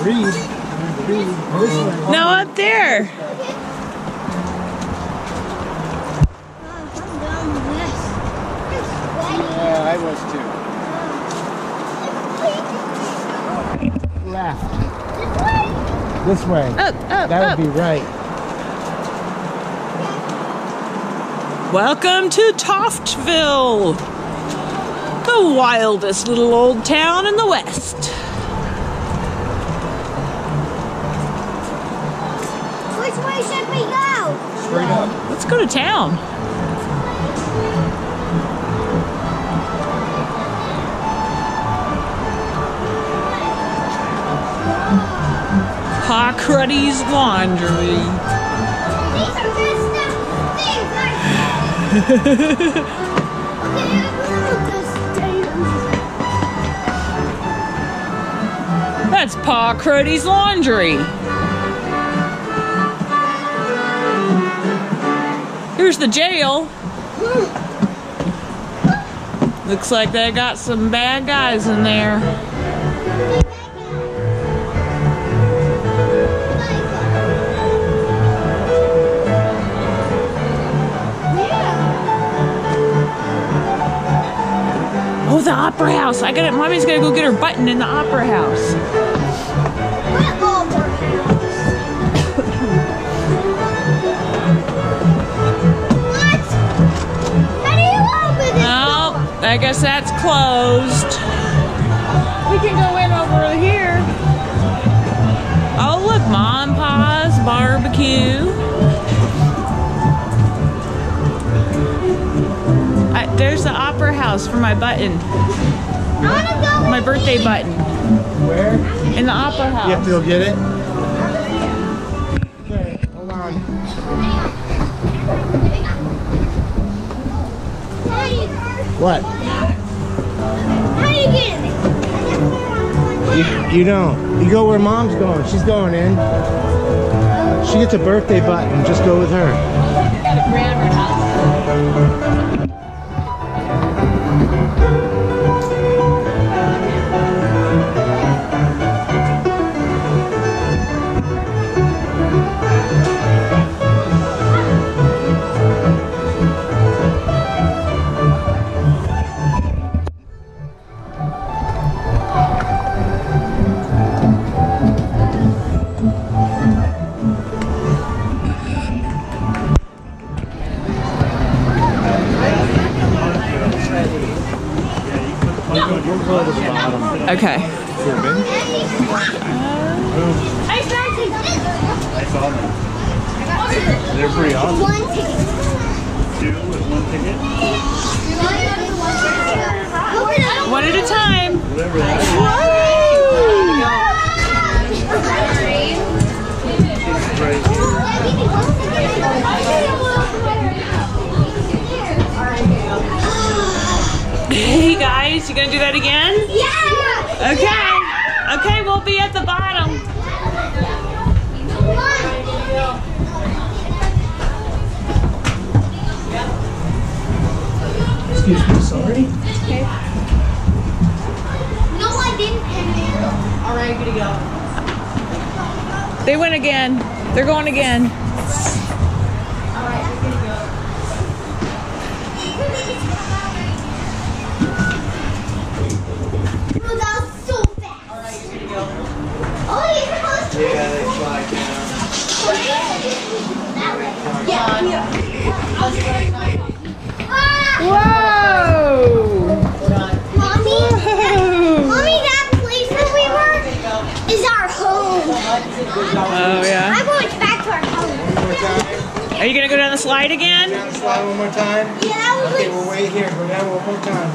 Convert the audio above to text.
read. No, up there. Yeah, I was too. Left. This way. Up, That would be right. Welcome to Toftville, the wildest little old town in the West. Which way should we go? Straight up. Let's go to town. Pa Cruddy's Laundry. These are messed up things right That's Pa Cruddy's Laundry. Here's the jail. Looks like they got some bad guys in there. Oh, the Opera House. Mommy's gotta go get her button in the Opera House. I guess that's closed. We can go in over here. Oh, look, Mom and Pa's barbecue. There's the Opera House for my button. My birthday button. Where? In the Opera House. You have to go get it? Okay, hold on. What? How do you get in there? You don't. You go where Mom's going. She's going in. She gets a birthday button. Just go with her. Got a grammar house. Okay. They're pretty awesome. One ticket. Two with one ticket? One at a time. Whatever that is. Hey guys, you gonna do that again? Yeah! Okay. Okay, we'll be at the bottom. Excuse me, sorry. Okay. No, I didn't. All right, good to go. They went again. They're going again. All right, we're good to go. Oh, that was so fast. All right, you're good to go. Oh, you're supposed to. Yeah, they fly down. Yeah. Whoa! Mommy, that place that we were is our home. Oh yeah. I'm going back to our home. One more time. Are you gonna go down the slide again? Down the slide one more time. Yeah, that was Okay, like we'll wait here. Go down one more time.